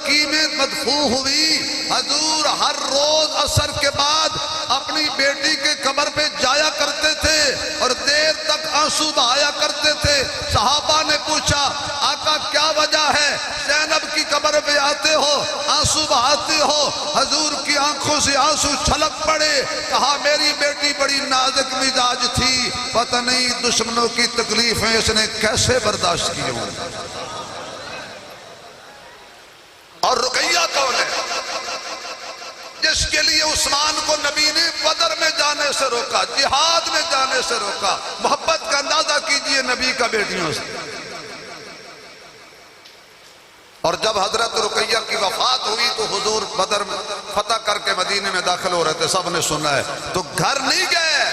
بقیع میں مدفون ہوئی، حضور ہر روز عصر کے بعد اپنی بیٹی کے قبر پہ جایا کرتے تھے اور دیر تک آنسو بہایا کرتے تھے۔ صحابہ نے پوچھا آقا کیا وجہ ہے، زینب کی قبر پہ آتے ہو آنسو بہاتے ہو؟ حضور کی آنکھوں سے آنسو چھلک پڑے، کہا میری بیٹی بڑی نازک مزاج تھی، پتہ نہیں دشمنوں کی تکلیفیں اس نے کیسے برداشت کی ہوں۔ اور رقیہ کون ہے جس کے لیے عثمان کو نبی نے بدر میں جانے سے روکا، جہاد میں جانے سے روکا؟ محبت کا اندازہ کیجئے نبی کا بیٹیوں سے۔ اور جب حضرت رقیہ کی وفات ہوئی تو حضور بدر میں فتح کر کے مدینے میں داخل ہو رہے تھے، سب نے سنا ہے، تو گھر نہیں گئے۔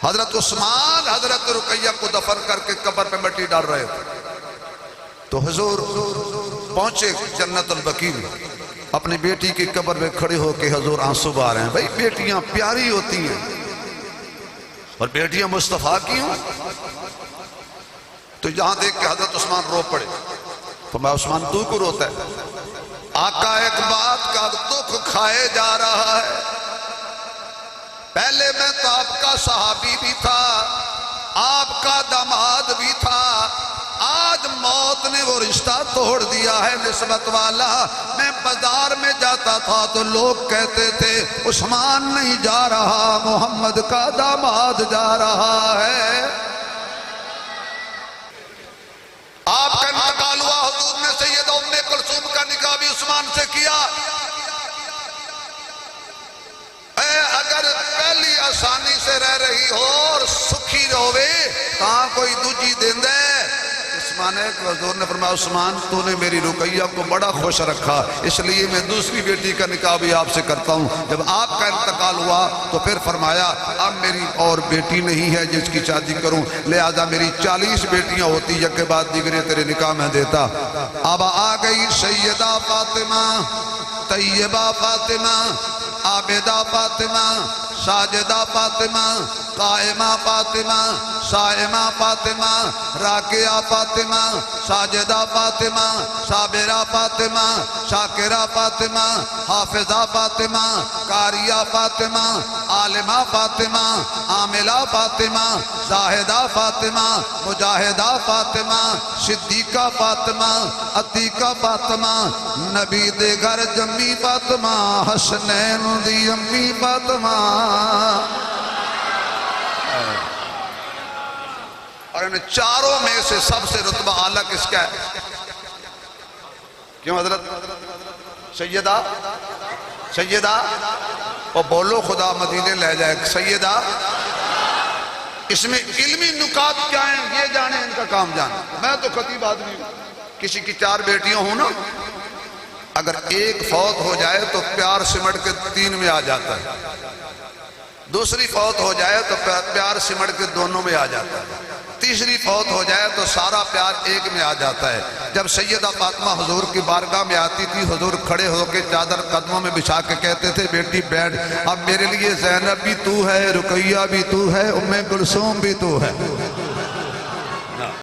حضرت عثمان حضرت رقیہ کو دفن کر کے قبر پہ مٹی ڈال رہے تھے، تو حضور پہنچے جنت البقیع میں، اپنی بیٹی کی قبر پہ کھڑے ہو کے حضور آنسو بہا رہے ہیں۔ بھائی بیٹیاں پیاری ہوتی ہیں اور بیٹیاں مصطفیٰ کی ہوں، تو یہاں دیکھ کے حضرت عثمان رو پڑے۔ تو میں عثمان تو کو روتا ہے؟ آقا ایک بات کا دکھ کھائے جا رہا ہے، پہلے میں تو آپ کا صحابی بھی تھا، آپ کا داماد بھی تھا، آج موت نے وہ رشتہ توڑ دیا ہے نسبت والا۔ میں بازار میں جاتا تھا تو لوگ کہتے تھے عثمان نہیں جا رہا، محمد کا داماد جا رہا ہے۔ آپ کا انتقال ہوا، حضور نے سیدہ ام کلثوم کا نکاح بھی عثمان سے کیا۔ اگر پہلی آسانی سے رہ رہی ہو اور سکھی رہوے کہاں کوئی دوجی دن دے۔ عثمان ہے کہ حضور نے فرمایا عثمان تو نے میری رقیہ کو بڑا خوش رکھا، اس لیے میں دوسری بیٹی کا نکاح بھی آپ سے کرتا ہوں۔ جب آپ کا انتقال ہوا تو پھر فرمایا اب میری اور بیٹی نہیں ہے جس کی شادی کروں، لہذا میری 40 بیٹیاں ہوتی، یک کے بعد دیگریں تیرے نکاح میں دیتا۔ اب آ گئی سیدہ فاطمہ، طیبہ فاطمہ، عابدہ فاطمہ، ساجدہ فاطمہ، قائمہ فاطمہ، صائمہ فاطمہ، راکعہ فاطمہ، ساجدہ فاطمہ، صابرہ فاطمہ، شاکرہ فاطمہ، حافظہ فاطمہ، قاریہ فاطمہ، عالمہ فاطمہ، عاملہ فاطمہ، زاہدہ فاطمہ، مجاہدہ فاطمہ، صدیقہ فاطمہ، عتیقہ فاطمہ، نبی دے گھر جمی فاطمہ، حسنین دی امی فاطمہ۔ اور ان چاروں میں سے سب سے رتبہ اعلیٰ کس کا ہے؟ کیوں حضرت؟ سیدہ اور بولو خدا مدینے لے جائے، سیدہ۔ اس میں علمی نکات کیا ہیں یہ جانے، ان کا کام جانا۔ میں تو خطیب آدمی ہوں، کسی کی 4 بیٹیاں ہوں نا، اگر ایک فوت ہو جائے تو پیار سمٹ کے 3 میں آ جاتا ہے، دوسری فوت ہو جائے تو پیار سمٹ کے 2 میں آ جاتا ہے، تیسری فوت ہو جائے تو سارا پیار 1 میں آ جاتا ہے۔ جب سیدہ فاطمہ حضور کی بارگاہ میں آتی تھی، حضور کھڑے ہو کے چادر قدموں میں بچھا کے کہتے تھے بیٹی بیٹھ، اب میرے لیے زینب بھی تو ہے، رقیہ بھی تو ہے، ام کلثوم بھی تو ہے۔